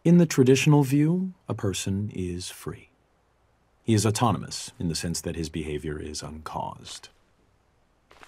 In the traditional view, a person is free. He is autonomous in the sense that his behavior is uncaused.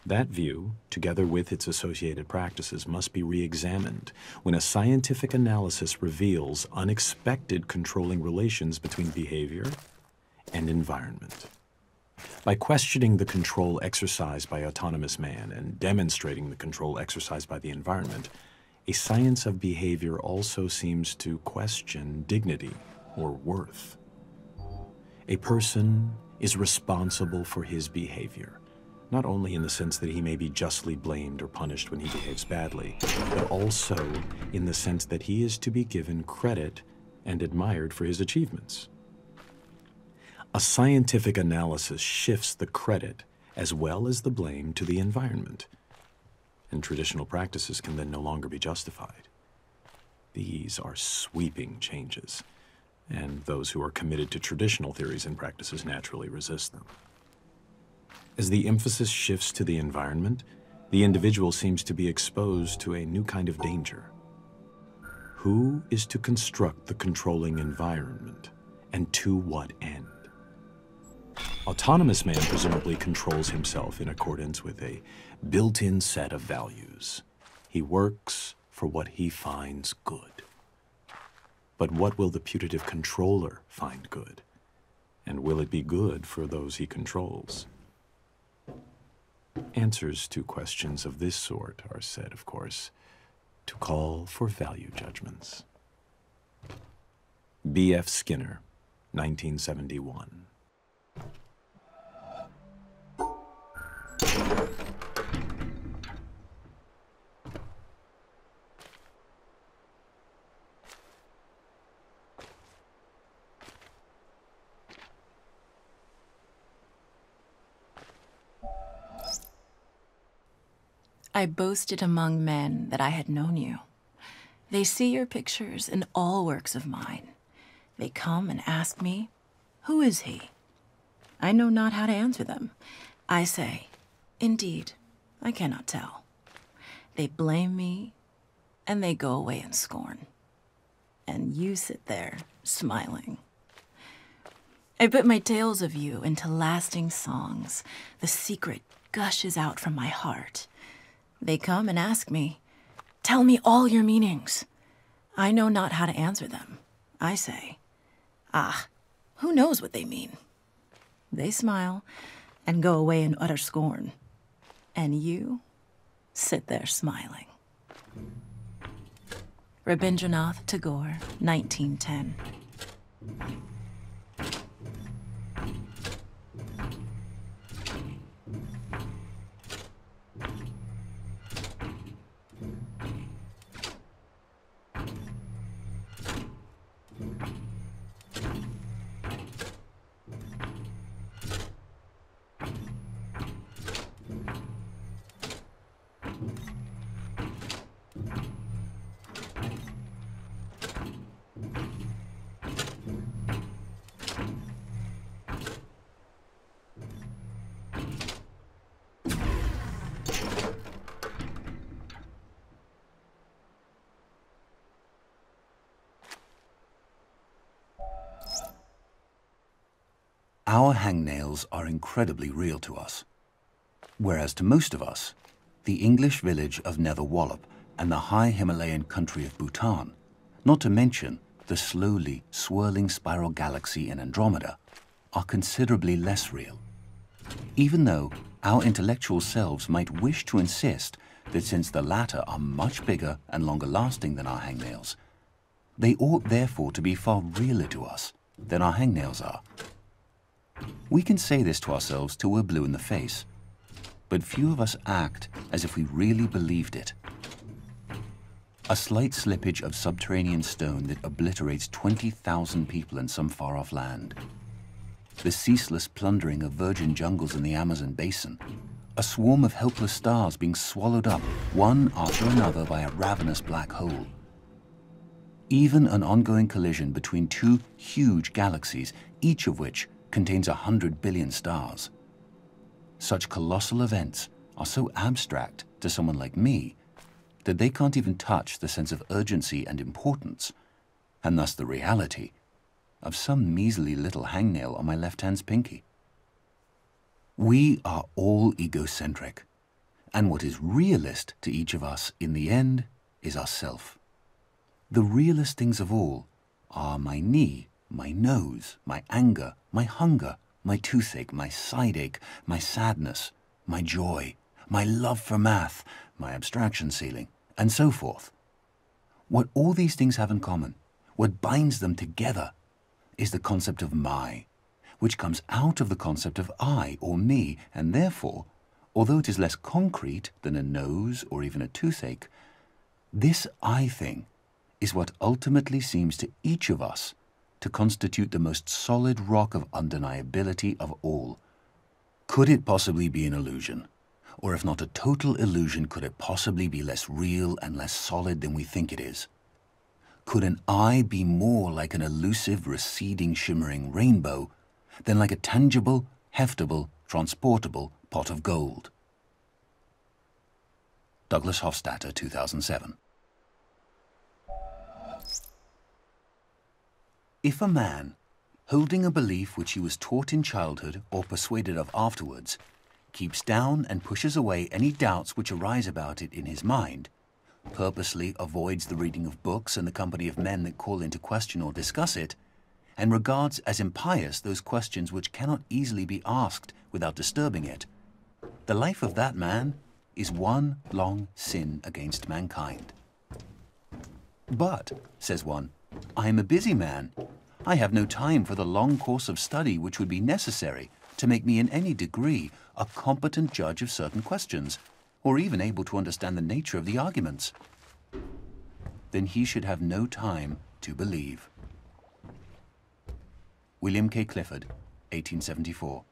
That view, together with its associated practices, must be re-examined when a scientific analysis reveals unexpected controlling relations between behavior and environment. By questioning the control exercised by autonomous man and demonstrating the control exercised by the environment, a science of behavior also seems to question dignity or worth. A person is responsible for his behavior, not only in the sense that he may be justly blamed or punished when he behaves badly, but also in the sense that he is to be given credit and admired for his achievements. A scientific analysis shifts the credit as well as the blame to the environment, and traditional practices can then no longer be justified. These are sweeping changes, and those who are committed to traditional theories and practices naturally resist them. As the emphasis shifts to the environment, the individual seems to be exposed to a new kind of danger. Who is to construct the controlling environment, and to what end? Autonomous man presumably controls himself in accordance with a built-in set of values. He works for what he finds good. But what will the putative controller find good? And will it be good for those he controls? Answers to questions of this sort are said, of course, to call for value judgments. B.F. Skinner, 1971. I boasted among men that I had known you. They see your pictures in all works of mine. They come and ask me, who is he? I know not how to answer them. I say, indeed, I cannot tell. They blame me, and they go away in scorn. And you sit there, smiling. I put my tales of you into lasting songs. The secret gushes out from my heart. They come and ask me, tell me all your meanings. I know not how to answer them. I say, who knows what they mean? They smile and go away in utter scorn. And you sit there smiling. Rabindranath Tagore, 1910. Our hangnails are incredibly real to us, whereas to most of us, the English village of Netherwallop and the high Himalayan country of Bhutan, not to mention the slowly swirling spiral galaxy in Andromeda, are considerably less real. Even though our intellectual selves might wish to insist that since the latter are much bigger and longer lasting than our hangnails, they ought therefore to be far realer to us than our hangnails are. We can say this to ourselves till we're blue in the face, but few of us act as if we really believed it. A slight slippage of subterranean stone that obliterates 20,000 people in some far-off land. The ceaseless plundering of virgin jungles in the Amazon basin, a swarm of helpless stars being swallowed up one after another by a ravenous black hole. Even an ongoing collision between two huge galaxies, each of which contains 100 billion stars. Such colossal events are so abstract to someone like me that they can't even touch the sense of urgency and importance, and thus the reality, of some measly little hangnail on my left hand's pinky. We are all egocentric, and what is realist to each of us in the end is ourself. The realest things of all are my knee, my nose, my anger, my hunger, my toothache, my sideache, my sadness, my joy, my love for math, my abstraction ceiling, and so forth. What all these things have in common, what binds them together, is the concept of my, which comes out of the concept of I or me, and therefore, although it is less concrete than a nose or even a toothache, this I thing is what ultimately seems to each of us to constitute the most solid rock of undeniability of all. Could it possibly be an illusion? Or if not a total illusion, could it possibly be less real and less solid than we think it is? Could an I be more like an elusive, receding, shimmering rainbow than like a tangible, heftable, transportable pot of gold? Douglas Hofstadter, 2007. If a man, holding a belief which he was taught in childhood or persuaded of afterwards, keeps down and pushes away any doubts which arise about it in his mind, purposely avoids the reading of books and the company of men that call into question or discuss it, and regards as impious those questions which cannot easily be asked without disturbing it, the life of that man is one long sin against mankind. But, says one, I am a busy man. I have no time for the long course of study which would be necessary to make me in any degree a competent judge of certain questions, or even able to understand the nature of the arguments. Then he should have no time to believe. William K. Clifford, 1874.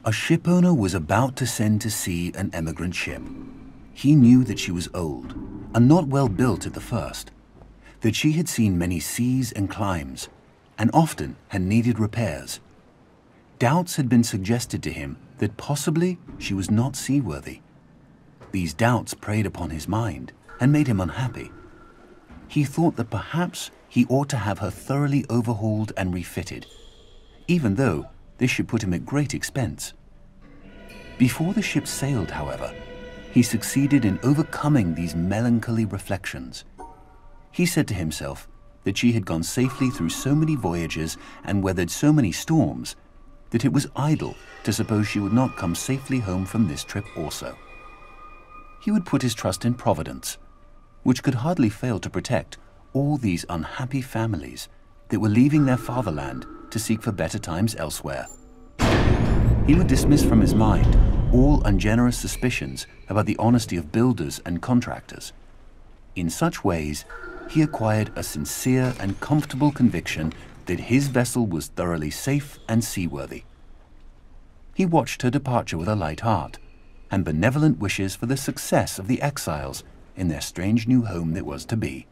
A shipowner was about to send to sea an emigrant ship. He knew that she was old, and not well built at the first, that she had seen many seas and climes, and often had needed repairs. Doubts had been suggested to him that possibly she was not seaworthy. These doubts preyed upon his mind and made him unhappy. He thought that perhaps he ought to have her thoroughly overhauled and refitted, even though this should put him at great expense. Before the ship sailed, however, he succeeded in overcoming these melancholy reflections. He said to himself that she had gone safely through so many voyages and weathered so many storms that it was idle to suppose she would not come safely home from this trip also. He would put his trust in Providence, which could hardly fail to protect all these unhappy families that were leaving their fatherland to seek for better times elsewhere. He would dismiss from his mind all ungenerous suspicions about the honesty of builders and contractors. In such ways, he acquired a sincere and comfortable conviction that his vessel was thoroughly safe and seaworthy. He watched her departure with a light heart, and benevolent wishes for the success of the exiles in their strange new home that was to be.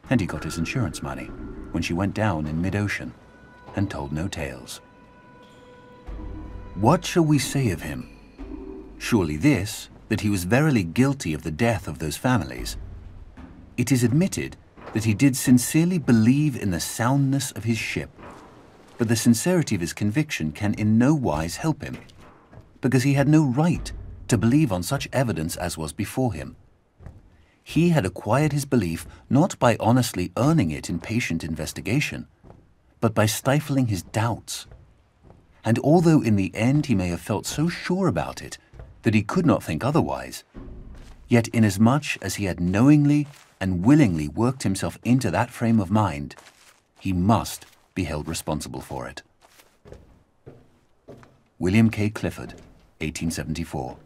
And he got his insurance money when she went down in mid-ocean and told no tales. What shall we say of him? Surely this, that he was verily guilty of the death of those families. It is admitted that he did sincerely believe in the soundness of his ship, but the sincerity of his conviction can in no wise help him, because he had no right to believe on such evidence as was before him. He had acquired his belief not by honestly earning it in patient investigation, but by stifling his doubts. And although in the end he may have felt so sure about it that he could not think otherwise, yet inasmuch as he had knowingly and willingly worked himself into that frame of mind, he must be held responsible for it. William K. Clifford, 1874.